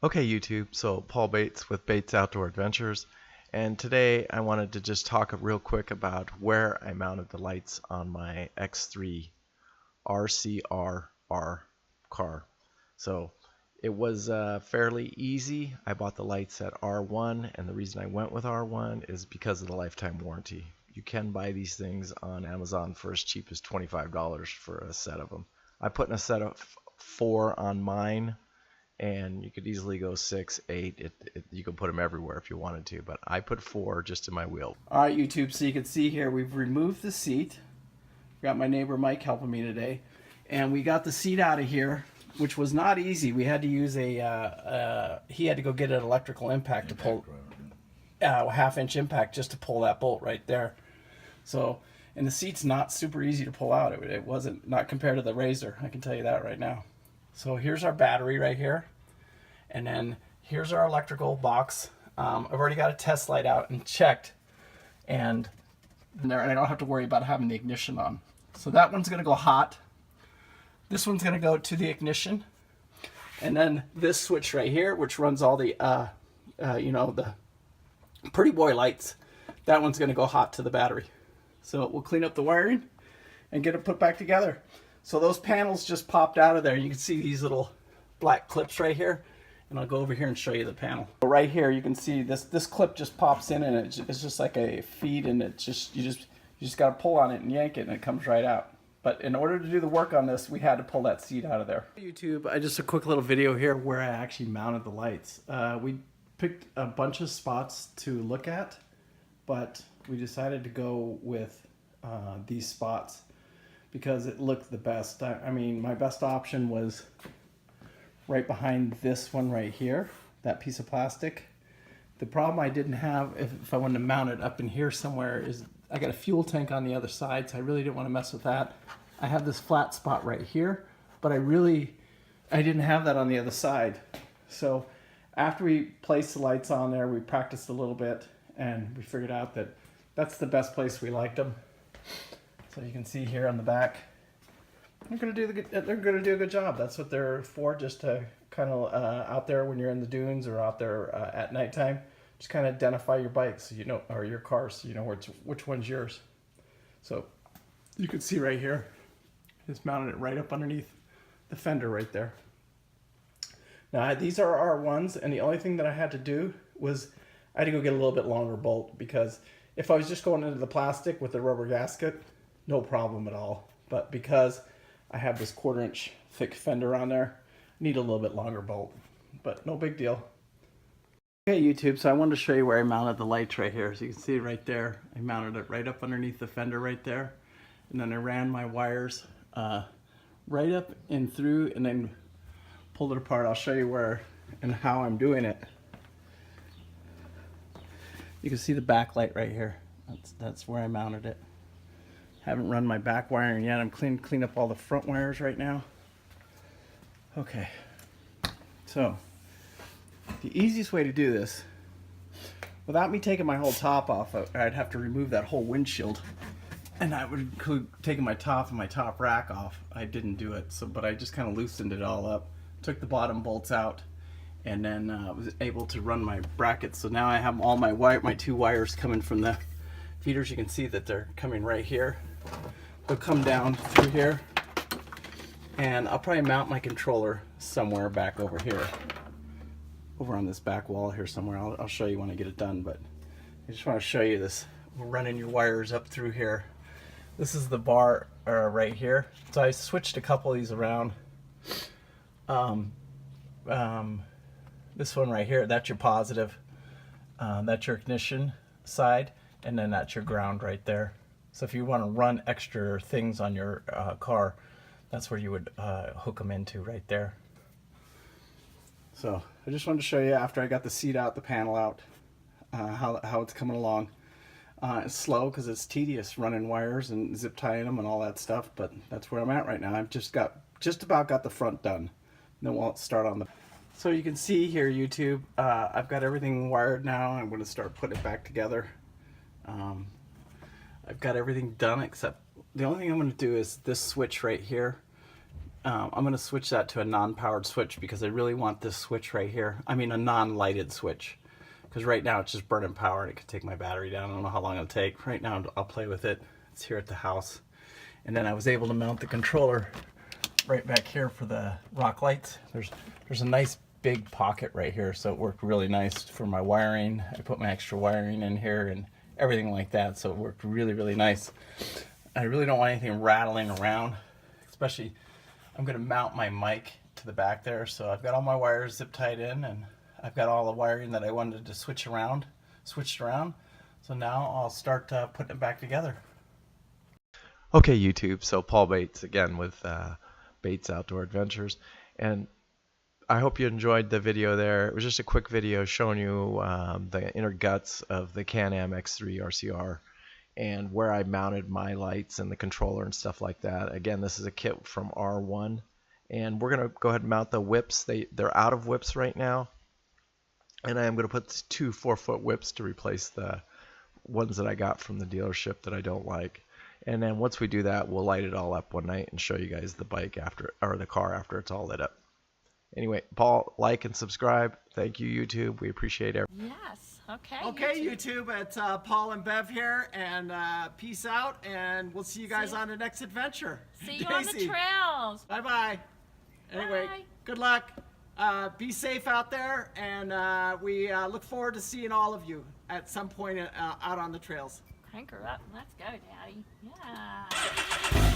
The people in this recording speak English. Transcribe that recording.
Okay, YouTube, so Paul Bates with Bates Outdoor Adventures, and today I wanted to just talk real quick about where I mounted the lights on my X3 RCRR car. So it was fairly easy. I bought the lights at R1, and the reason I went with R1 is because of the lifetime warranty. You can buy these things on Amazon for as cheap as $25 for a set of them. I put in a set of 4 on mine, and you could easily go 6, 8. You could put them everywhere if you wanted to, but I put 4 just in my wheel. All right, YouTube, so you can see here we've removed the seat. Got my neighbor Mike helping me today, and we got the seat out of here, which was not easy. We had to use he had to go get an electrical impact to pull, half-inch impact just to pull that bolt right there. So, and the seat's not super easy to pull out. It wasn't, not compared to the Razor, I can tell you that right now. So here's our battery right here, and then here's our electrical box. I've already got a test light out and checked, and I don't have to worry about having the ignition on. So that one's gonna go hot. This one's gonna go to the ignition, and then this switch right here, which runs all the, the pretty boy lights, that one's gonna go hot to the battery. So we'll clean up the wiring and get it put back together. So those panels just popped out of there. You can see these little black clips right here, and I'll go over here and show you the panel. Right here you can see this clip just pops in, and it's just like a feed, and it just you just got to pull on it and yank it, and it comes right out. But in order to do the work on this, we had to pull that seat out of there. YouTube, just a quick little video here where I actually mounted the lights. We picked a bunch of spots to look at, but we decided to go with these spots because it looked the best. I mean, my best option was right behind this one right here, that piece of plastic. The problem I didn't have, if I wanted to mount it up in here somewhere, is I got a fuel tank on the other side, so I really didn't want to mess with that. I have this flat spot right here, but I didn't have that on the other side. So after we placed the lights on there, we practiced a little bit, and we figured out that that's the best place we liked them. So you can see here on the back, they're gonna do a good job. That's what they're for, just to kind of out there when you're in the dunes or out there at nighttime, just kind of identify your bikes, so you know, or your cars, so you know which one's yours. So you can see right here, just mounted it right up underneath the fender right there. Now these are R1s, and the only thing that I had to do was I had to go get a little bit longer bolt, because if I was just going into the plastic with the rubber gasket, no problem at all. But because I have this 1/4 inch thick fender on there, I need a little bit longer bolt, but no big deal. Okay, YouTube, so I wanted to show you where I mounted the lights right here. So you can see right there, I mounted it right up underneath the fender right there. And then I ran my wires right up and through, and then pulled it apart. I'll show you where and how I'm doing it. You can see the backlight right here. That's where I mounted it. Haven't run my back wiring yet. I'm clean up all the front wires right now. Okay, so the easiest way to do this, without me taking my whole top off, I'd have to remove that whole windshield, and that would include taking my top and my top rack off. I didn't do it, but I just kind of loosened it all up, took the bottom bolts out, and then was able to run my brackets. So now I have all my 2 wires coming from the feeders. You can see that they're coming right here. They'll come down through here, and I'll probably mount my controller somewhere back over here, over on this back wall here somewhere. I'll show you when I get it done, but I just want to show you this. We're running your wires up through here. This is the bar right here. So I switched a couple of these around. This one right here, that's your positive. That's your ignition side, and then that's your ground right there. So if you want to run extra things on your car, that's where you would hook them into right there. So I just wanted to show you, after I got the seat out, the panel out, how it's coming along. It's slow because it's tedious running wires and zip tying them and all that stuff, but that's where I'm at right now. I've just about got the front done. Then we'll start on the... So you can see here, YouTube, I've got everything wired now. I'm going to start putting it back together. I've got everything done, except the only thing I'm going to do is this switch right here. I'm going to switch that to a non-powered switch because I really want this switch right here. I mean a non-lighted switch. Because right now it's just burning power and it could take my battery down. I don't know how long it'll take. Right now I'll play with it. It's here at the house. And then I was able to mount the controller right back here for the rock lights. There's a nice big pocket right here, so it worked really nice for my wiring. I put my extra wiring in here and everything like that, so it worked really, really nice. I really don't want anything rattling around, especially I'm going to mount my mic to the back there, so I've got all my wires zip tied in, and I've got all the wiring that I wanted to switched around. So now I'll start putting it back together. Okay, YouTube. So Paul Bates again with Bates Outdoor Adventures, and I hope you enjoyed the video there. It was just a quick video showing you the inner guts of the CanAm X3 RCR and where I mounted my lights and the controller and stuff like that. Again, this is a kit from R1, and we're gonna go ahead and mount the whips. They're out of whips right now, and I am gonna put 2 4-foot whips to replace the ones that I got from the dealership that I don't like. And then once we do that, we'll light it all up one night and show you guys the bike after, or the car after it's all lit up. Anyway, Paul, like and subscribe. Thank you, YouTube. We appreciate it. Yes. Okay. Okay, YouTube, it's Paul and Bev here, and peace out, and we'll see you guys on the next adventure. See you on the trails. Bye-bye. Anyway, Bye. good luck. Be safe out there, and we look forward to seeing all of you at some point out on the trails. Crank her up. Let's go, Daddy. Yeah.